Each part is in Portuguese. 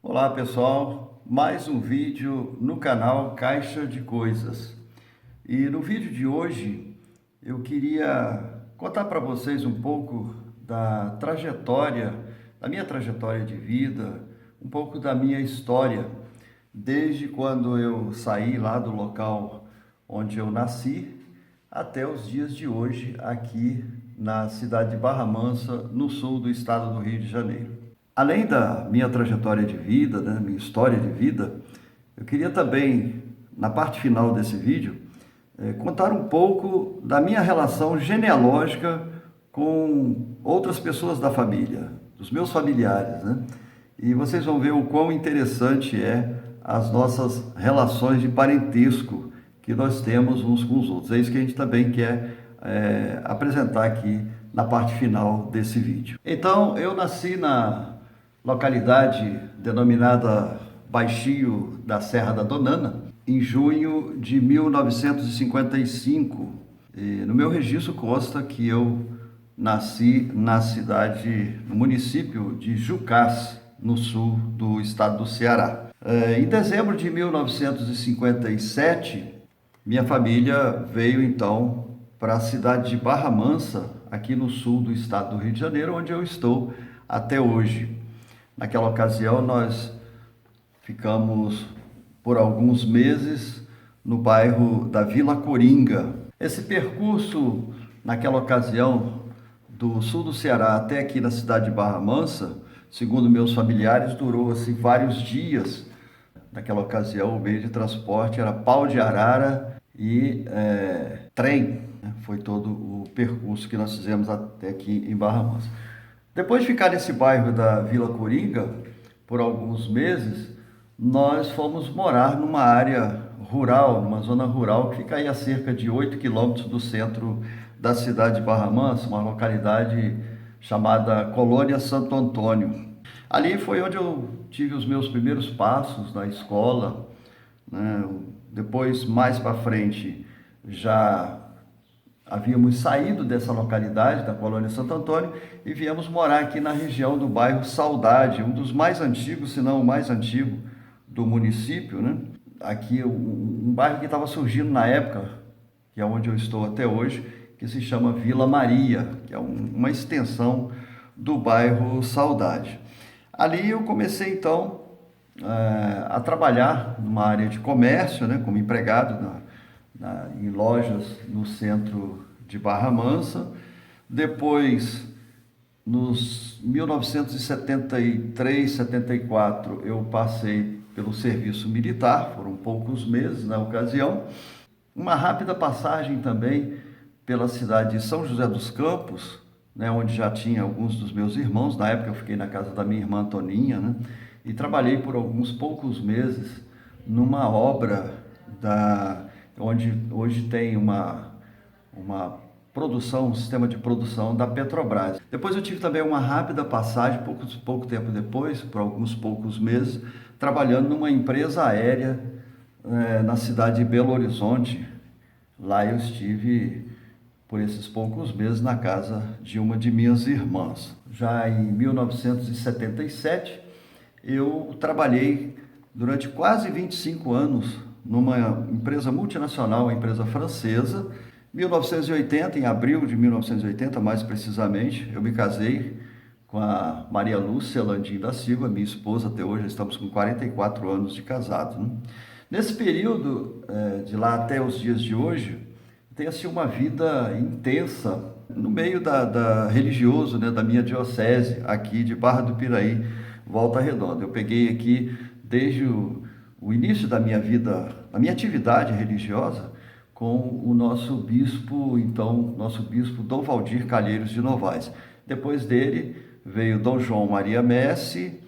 Olá pessoal, mais um vídeo no canal Caixa de Coisas. E no vídeo de hoje eu queria contar para vocês um pouco da minha trajetória de vida, um pouco da minha história, desde quando eu saí lá do local onde eu nasci até os dias de hoje aqui na cidade de Barra Mansa, no sul do estado do Rio de Janeiro. Além da minha trajetória de vida, né, minha história de vida, eu queria também, na parte final desse vídeo, contar um pouco da minha relação genealógica com outras pessoas da família, dos meus familiares, né? E vocês vão ver o quão interessante é as nossas relações de parentesco que nós temos uns com os outros. É isso que a gente também quer apresentar aqui na parte final desse vídeo. Então, eu nasci na localidade denominada Baixio da Serra da Donana, em junho de 1955. E no meu registro consta que eu nasci no município de Jucás, no sul do estado do Ceará. Em dezembro de 1957, minha família veio então para a cidade de Barra Mansa, aqui no sul do estado do Rio de Janeiro, onde eu estou até hoje. Naquela ocasião, nós ficamos por alguns meses no bairro da Vila Coringa. Esse percurso, naquela ocasião, do sul do Ceará até aqui na cidade de Barra Mansa, segundo meus familiares, durou assim, vários dias. Naquela ocasião, o meio de transporte era pau de arara e trem. Foi todo o percurso que nós fizemos até aqui em Barra Mansa. Depois de ficar nesse bairro da Vila Coringa, por alguns meses, nós fomos morar numa área rural, numa zona rural que fica aí a cerca de 8 quilômetros do centro da cidade de Barra Mansa, uma localidade chamada Colônia Santo Antônio. Ali foi onde eu tive os meus primeiros passos na escola, né? Depois, mais para frente, já havíamos saído dessa localidade, da Colônia Santo Antônio, e viemos morar aqui na região do bairro Saudade, um dos mais antigos, se não o mais antigo do município, né? Aqui um bairro que estava surgindo na época, que é onde eu estou até hoje, que se chama Vila Maria, que é uma extensão do bairro Saudade. Ali eu comecei então a trabalhar numa área de comércio, né, como empregado em lojas no centro de Barra Mansa. Depois, nos 1973, 74, eu passei pelo serviço militar, foram poucos meses na ocasião. Uma rápida passagem também pela cidade de São José dos Campos, né, onde já tinha alguns dos meus irmãos. Na época eu fiquei na casa da minha irmã Toninha, né, e trabalhei por alguns poucos meses numa obra onde hoje tem uma produção, um sistema de produção da Petrobras. Depois eu tive também uma rápida passagem, pouco tempo depois, por alguns poucos meses, trabalhando numa empresa aérea na cidade de Belo Horizonte. Lá eu estive por esses poucos meses na casa de uma de minhas irmãs. Já em 1977, eu trabalhei durante quase 25 anos numa empresa multinacional, uma empresa francesa. Em 1980, em abril de 1980, mais precisamente, eu me casei com a Maria Lúcia Landim da Silva, minha esposa. Até hoje estamos com 44 anos de casado, né? Nesse período, de lá até os dias de hoje, tem assim uma vida intensa no meio religioso, né, da minha diocese aqui de Barra do Piraí, Volta Redonda. Eu peguei aqui desde o início da minha vida, a minha atividade religiosa, com o nosso bispo Dom Valdir Calheiros de Novaes. Depois dele veio Dom João Maria Messi,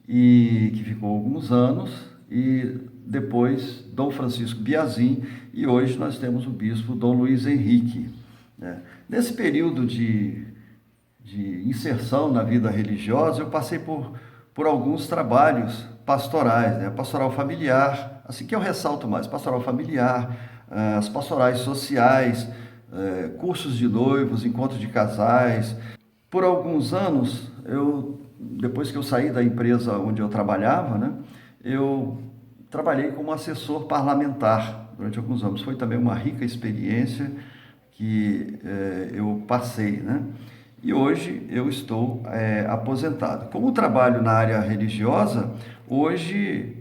que ficou alguns anos, e depois Dom Francisco Biazin, e hoje nós temos o bispo Dom Luiz Henrique, né? Nesse período de inserção na vida religiosa, eu passei por alguns trabalhos pastorais, né? Pastoral familiar, assim que eu ressalto mais, pastoral familiar, as pastorais sociais, cursos de noivos, encontros de casais. Por alguns anos, depois que eu saí da empresa onde eu trabalhava, né, eu trabalhei como assessor parlamentar durante alguns anos. Foi também uma rica experiência que eu passei, né? E hoje eu estou aposentado. Como trabalho na área religiosa, hoje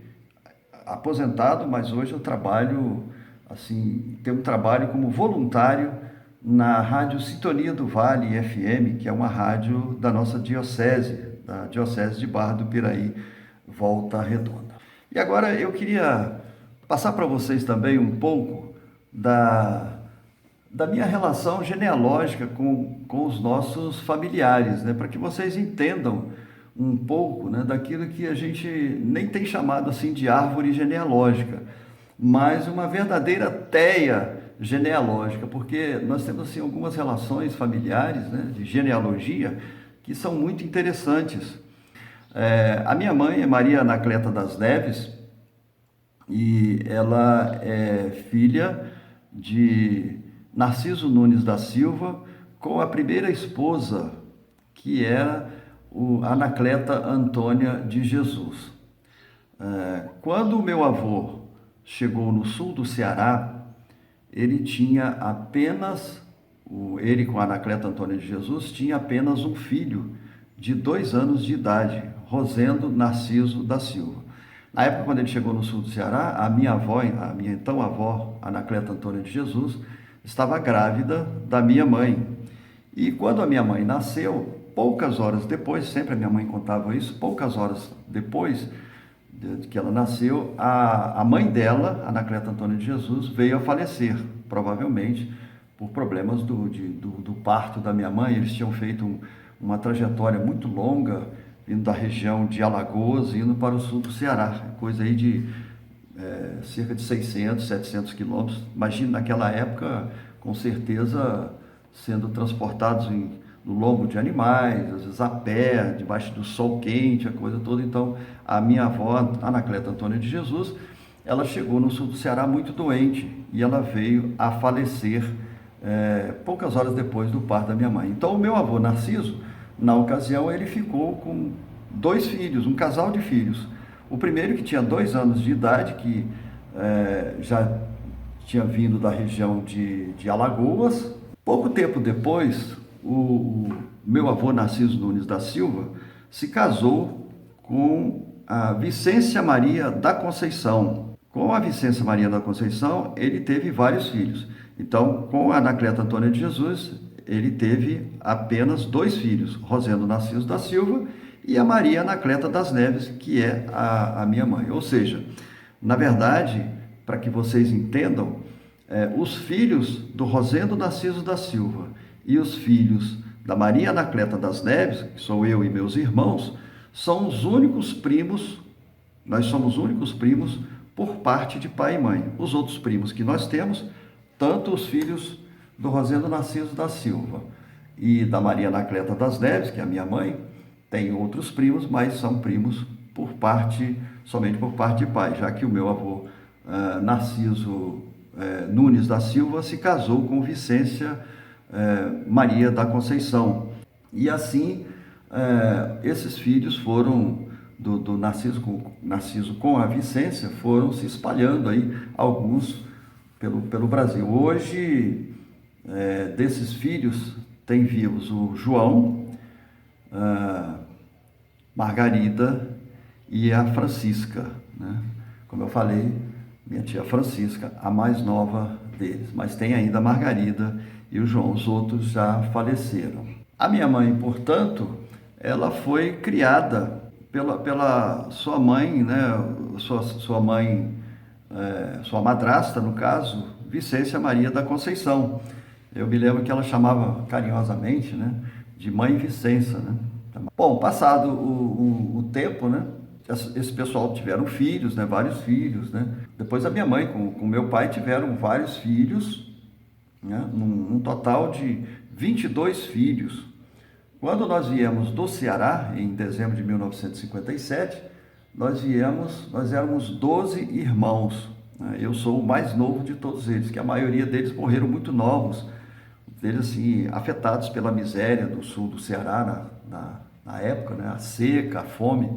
aposentado, mas hoje eu trabalho, assim, tenho um trabalho como voluntário na Rádio Sintonia do Vale FM, que é uma rádio da nossa diocese, da Diocese de Barra do Piraí, Volta Redonda. E agora eu queria passar para vocês também um pouco da minha relação genealógica com os nossos familiares, né? Para que vocês entendam um pouco, né, daquilo que a gente nem tem chamado assim de árvore genealógica, mas uma verdadeira teia genealógica, porque nós temos assim algumas relações familiares, né, de genealogia que são muito interessantes. A minha mãe é Maria Anacleta das Neves e ela é filha de Narciso Nunes da Silva com a primeira esposa, que era Anacleta Antônia de Jesus. Quando o meu avô chegou no sul do Ceará, ele tinha apenas, ele com a Anacleta Antônia de Jesus, tinha apenas um filho de 2 anos de idade, Rosendo Narciso da Silva. Na época, quando ele chegou no sul do Ceará, a minha então avó, Anacleta Antônia de Jesus, estava grávida da minha mãe. E quando a minha mãe nasceu, poucas horas depois, sempre a minha mãe contava isso, poucas horas depois de que ela nasceu, a mãe dela, Anacleta Antônia de Jesus, veio a falecer, provavelmente por problemas do parto da minha mãe. Eles tinham feito uma trajetória muito longa, vindo da região de Alagoas, indo para o sul do Ceará, coisa aí de cerca de 600, 700 quilômetros. Imagina naquela época, com certeza, sendo transportados no lombo de animais, às vezes a pé, debaixo do sol quente, a coisa toda. Então, a minha avó, Anacleta Antônia de Jesus, ela chegou no sul do Ceará muito doente e ela veio a falecer poucas horas depois do parto da minha mãe. Então, o meu avô Narciso, na ocasião, ele ficou com 2 filhos, um casal de filhos. O primeiro, que tinha 2 anos de idade, que já tinha vindo da região de Alagoas. Pouco tempo depois, o meu avô Narciso Nunes da Silva se casou com a Vicência Maria da Conceição. Com a Vicência Maria da Conceição, ele teve vários filhos. Então, com a Anacleta Antônia de Jesus, ele teve apenas 2 filhos, Rosendo Narciso da Silva e a Maria Anacleta das Neves, que é a minha mãe. Ou seja, na verdade, para que vocês entendam, os filhos do Rosendo Narciso da Silva e os filhos da Maria Anacleta das Neves, que sou eu e meus irmãos, são os únicos primos, nós somos únicos primos por parte de pai e mãe. Os outros primos que nós temos, tanto os filhos do Rosendo Narciso da Silva e da Maria Anacleta das Neves, que é a minha mãe, tem outros primos, mas são primos somente por parte de pai, já que o meu avô Narciso Nunes da Silva se casou com Vicência Maria da Conceição. E assim, esses filhos foram, do Narciso com a Vicência, foram se espalhando aí, alguns pelo Brasil. Hoje, desses filhos, tem vivos o João, Margarida e a Francisca, né? Como eu falei, minha tia Francisca, a mais nova deles, mas tem ainda a Margarida e o João, os outros já faleceram. A minha mãe, portanto, ela foi criada pela sua mãe, né? Sua mãe, sua madrasta, no caso, Vicência Maria da Conceição. Eu me lembro que ela chamava carinhosamente, né, de Mãe Vicência, né? Bom, passado o tempo, né, esse pessoal tiveram filhos, né, vários filhos, né? Depois a minha mãe com meu pai tiveram vários filhos, né, num total de 22 filhos. Quando nós viemos do Ceará, em dezembro de 1957, nós éramos 12 irmãos, né? Eu sou o mais novo de todos eles, que a maioria deles morreram muito novos, deles assim, afetados pela miséria do sul do Ceará na época, né? A seca, a fome.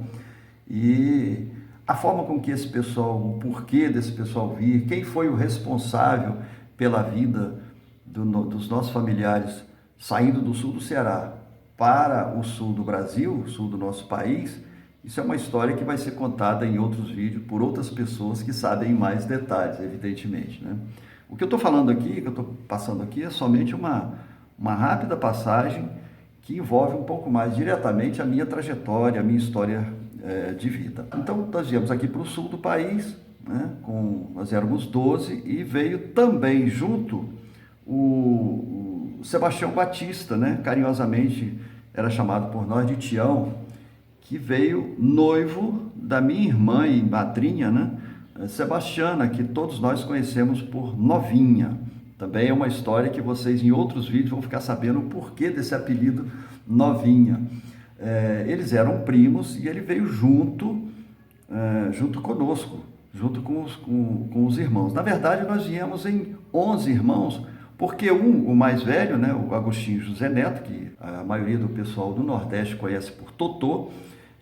E a forma com que esse pessoal, o porquê desse pessoal vir, quem foi o responsável pela vida dos nossos familiares saindo do sul do Ceará para o sul do Brasil, o sul do nosso país, isso é uma história que vai ser contada em outros vídeos por outras pessoas que sabem mais detalhes, evidentemente, né? O que eu estou falando aqui, que eu estou passando aqui, é somente uma rápida passagem que envolve um pouco mais diretamente a minha trajetória, a minha história de vida. Então, nós viemos aqui para o sul do país, né, nós éramos 12, e veio também junto o Sebastião Batista, né, carinhosamente era chamado por nós de Tião, que veio noivo da minha irmã e madrinha, né, Sebastiana, que todos nós conhecemos por Novinha. Também é uma história que vocês em outros vídeos vão ficar sabendo o porquê desse apelido Novinha. Eles eram primos e ele veio junto conosco, junto com os irmãos. Na verdade, nós viemos em 11 irmãos, porque o mais velho, né, o Agostinho José Neto, que a maioria do pessoal do Nordeste conhece por Totô,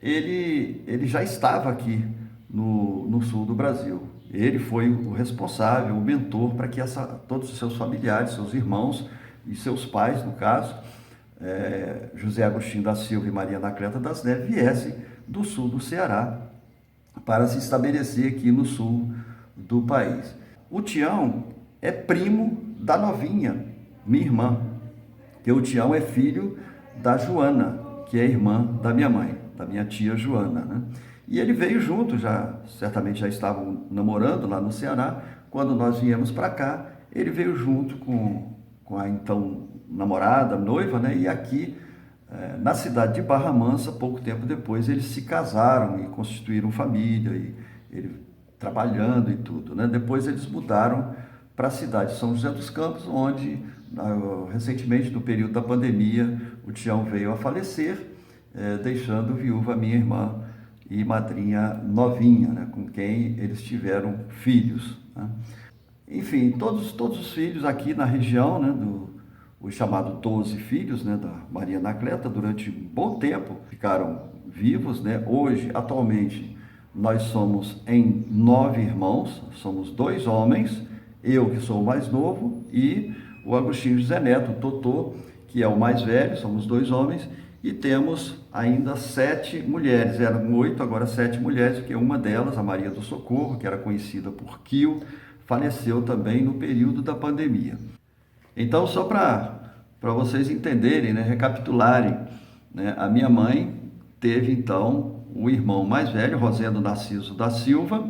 ele já estava aqui no sul do Brasil. Ele foi o responsável, o mentor para que todos os seus familiares, seus irmãos e seus pais, no caso, José Agostinho da Silva e Maria Anacleta das Neves, viessem do sul do Ceará para se estabelecer aqui no sul do país. O Tião é primo da Novinha, minha irmã, que o Tião é filho da Joana, que é irmã da minha mãe, da minha tia Joana, né? E ele veio junto, certamente já estavam namorando lá no Ceará. Quando nós viemos para cá, ele veio junto com a então namorada, noiva, né? E aqui, na cidade de Barra Mansa, pouco tempo depois, eles se casaram e constituíram família, e ele trabalhando e tudo, né? Depois eles mudaram para a cidade de São José dos Campos, onde, recentemente, no período da pandemia, o Tião veio a falecer, deixando viúva a minha irmã e madrinha Novinha, né, com quem eles tiveram filhos, né? Enfim, todos os filhos aqui na região, né, os chamados 12 filhos, né, da Maria Anacleta, durante um bom tempo ficaram vivos, né? Hoje, atualmente, nós somos em 9 irmãos, somos 2 homens, eu que sou o mais novo e o Agostinho José Neto, o Totô, que é o mais velho, somos 2 homens, e temos ainda 7 mulheres, eram 8, agora 7 mulheres, porque uma delas, a Maria do Socorro, que era conhecida por Quil, faleceu também no período da pandemia. Então, só para vocês entenderem, né, recapitularem, né, a minha mãe teve então o irmão mais velho, Rosendo Narciso da Silva,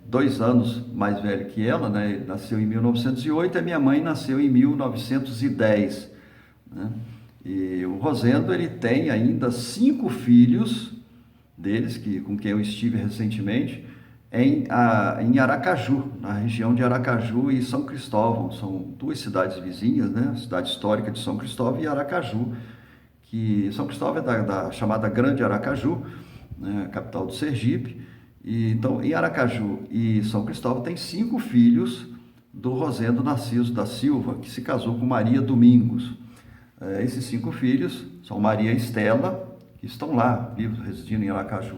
2 anos mais velho que ela, né, ele nasceu em 1908, a minha mãe nasceu em 1910, né? E o Rosendo, ele tem ainda 5 filhos deles, com quem eu estive recentemente, em Aracaju, na região de Aracaju e São Cristóvão. São 2 cidades vizinhas, né? A cidade histórica de São Cristóvão e Aracaju, que São Cristóvão é da chamada Grande Aracaju, né? Capital do Sergipe. E, então, em Aracaju e São Cristóvão tem 5 filhos do Rosendo Narciso da Silva, que se casou com Maria Domingos. Esses 5 filhos são Maria Estela, que estão lá, vivos, residindo em Aracaju.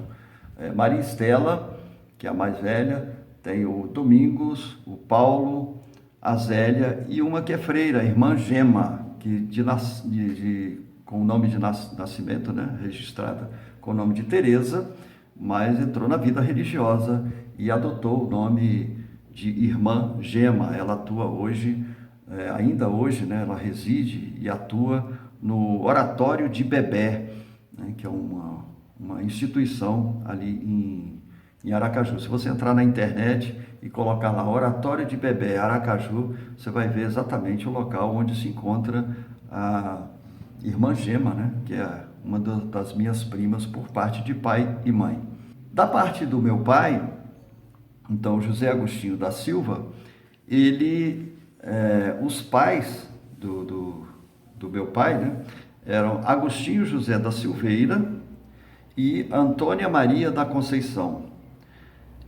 Maria Estela, que é a mais velha, tem o Domingos, o Paulo, a Zélia e uma que é freira, a irmã Gema, que com o nome de nascimento, né, registrada com o nome de Teresa, mas entrou na vida religiosa e adotou o nome de Irmã Gema. Ela atua hoje, ainda hoje, né, ela reside e atua no Oratório de Bebé, né, que é uma instituição ali em Aracaju. Se você entrar na internet e colocar lá Oratório de Bebé Aracaju, você vai ver exatamente o local onde se encontra a Irmã Gema, né, que é uma das minhas primas por parte de pai e mãe. Da parte do meu pai, então José Agostinho da Silva, os pais do meu pai, né, eram Agostinho José da Silveira e Antônia Maria da Conceição.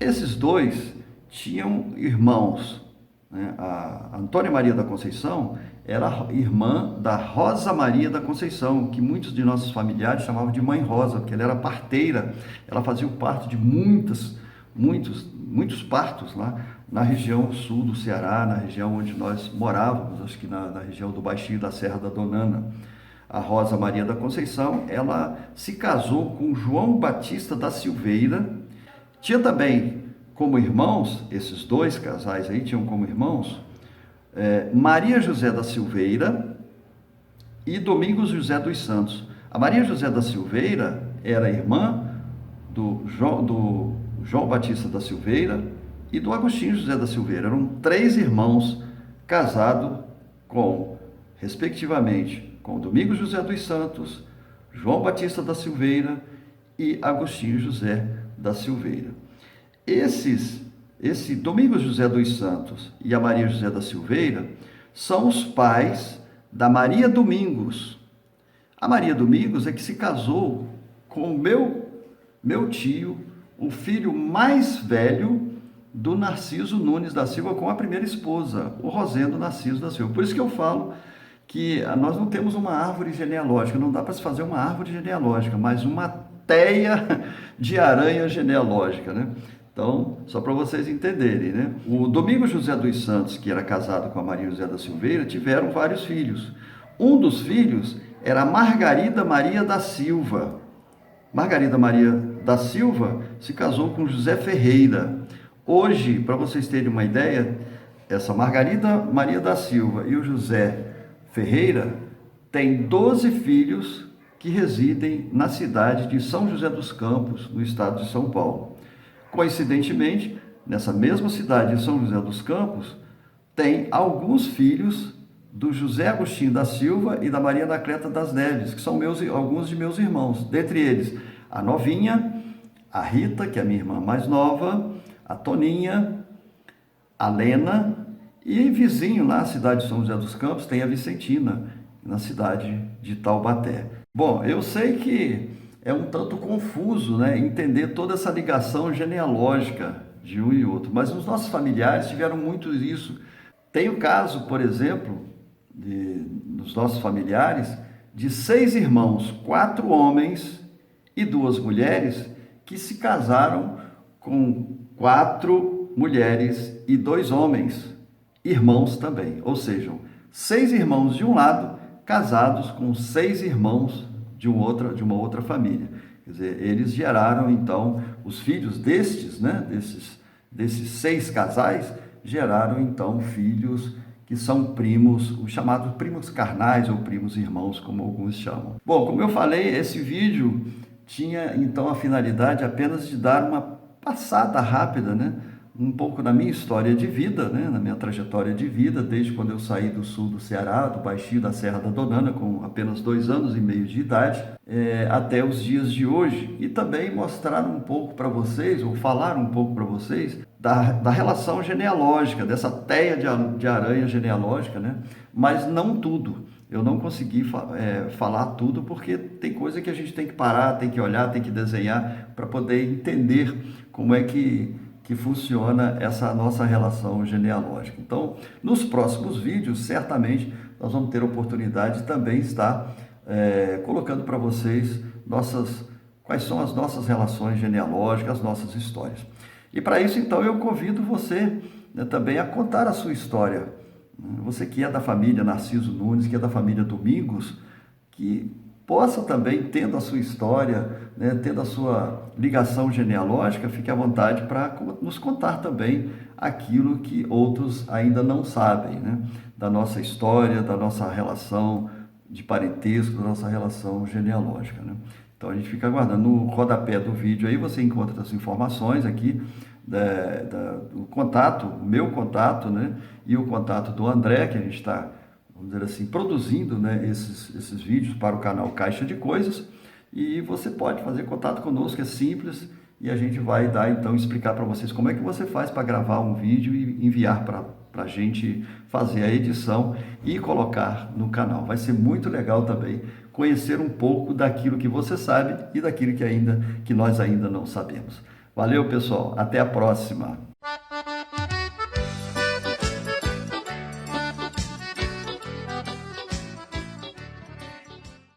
Esses 2 tinham irmãos, né? A Antônia Maria da Conceição era irmã da Rosa Maria da Conceição, que muitos de nossos familiares chamavam de Mãe Rosa, porque ela era parteira, ela fazia o parto de muitos partos lá na região sul do Ceará, na região onde nós morávamos, acho que na região do Baixio da Serra da Donana. A Rosa Maria da Conceição, ela se casou com João Batista da Silveira. Tinha também como irmãos, esses dois casais aí tinham como irmãos, Maria José da Silveira e Domingos José dos Santos. A Maria José da Silveira era irmã do João Batista da Silveira e do Agostinho José da Silveira. Eram 3 irmãos casados com, respectivamente, com Domingos José dos Santos, João Batista da Silveira e Agostinho José da Silveira. Esse Domingos José dos Santos e a Maria José da Silveira são os pais da Maria Domingos. A Maria Domingos é que se casou com o meu tio, o filho mais velho do Narciso Nunes da Silva, com a primeira esposa, o Rosendo Narciso da Silva. Por isso que eu falo que nós não temos uma árvore genealógica, não dá para se fazer uma árvore genealógica, mas uma teia de aranha genealógica, né? Então, só para vocês entenderem, né? O Domingos José dos Santos, que era casado com a Maria José da Silveira, tiveram vários filhos. Um dos filhos era Margarida Maria da Silva. Margarida Maria da Silva se casou com José Ferreira. Hoje, para vocês terem uma ideia, essa Margarida Maria da Silva e o José Ferreira têm 12 filhos que residem na cidade de São José dos Campos, no estado de São Paulo. Coincidentemente, nessa mesma cidade de São José dos Campos, tem alguns filhos do José Agostinho da Silva e da Maria Anacleta das Neves, que são alguns de meus irmãos. Dentre eles, a Novinha, a Rita, que é a minha irmã mais nova, a Toninha, a Lena, e vizinho lá, na cidade de São José dos Campos, tem a Vicentina, na cidade de Taubaté. Bom, eu sei que é um tanto confuso, né, entender toda essa ligação genealógica de um e outro, mas os nossos familiares tiveram muito isso. Tem o caso, por exemplo, dos nossos familiares, de 6 irmãos, 4 homens e 2 mulheres, que se casaram com 4 mulheres e 2 homens, irmãos também. Ou seja, 6 irmãos de um lado, casados com 6 irmãos de uma outra família. Quer dizer, eles geraram, então, os filhos destes, né, desses 6 casais, geraram, então, filhos que são primos, os chamados primos carnais ou primos irmãos, como alguns chamam. Bom, como eu falei, esse vídeo tinha, então, a finalidade apenas de dar uma passada rápida, né, um pouco da minha história de vida, né, na minha trajetória de vida, desde quando eu saí do sul do Ceará, do Baixio da Serra da Donana, com apenas 2 anos e meio de idade, até os dias de hoje, e também mostrar um pouco para vocês, ou falar um pouco para vocês, da relação genealógica, dessa teia de aranha genealógica, né, mas não tudo. Eu não consegui falar tudo, porque tem coisa que a gente tem que parar, tem que olhar, tem que desenhar, para poder entender como é que funciona essa nossa relação genealógica. Então, nos próximos vídeos, certamente, nós vamos ter a oportunidade de também estar colocando para vocês quais são as nossas relações genealógicas, as nossas histórias. E para isso, então, eu convido você, né, também a contar a sua história. Você que é da família Narciso Nunes, que é da família Domingos, que possa também, tendo a sua história, né, tendo a sua ligação genealógica, fique à vontade para nos contar também aquilo que outros ainda não sabem, né, da nossa história, da nossa relação de parentesco, da nossa relação genealógica, né? Então a gente fica aguardando. No rodapé do vídeo aí você encontra as informações aqui do contato, o meu contato, né, e o contato do André, que a gente está, vamos dizer assim, produzindo, né, esses vídeos para o canal Caixa de Coisas, e você pode fazer contato conosco, é simples, e a gente vai então explicar para vocês como é que você faz para gravar um vídeo e enviar para a gente fazer a edição e colocar no canal. Vai ser muito legal também conhecer um pouco daquilo que você sabe e daquilo que nós ainda não sabemos. Valeu, pessoal, até a próxima!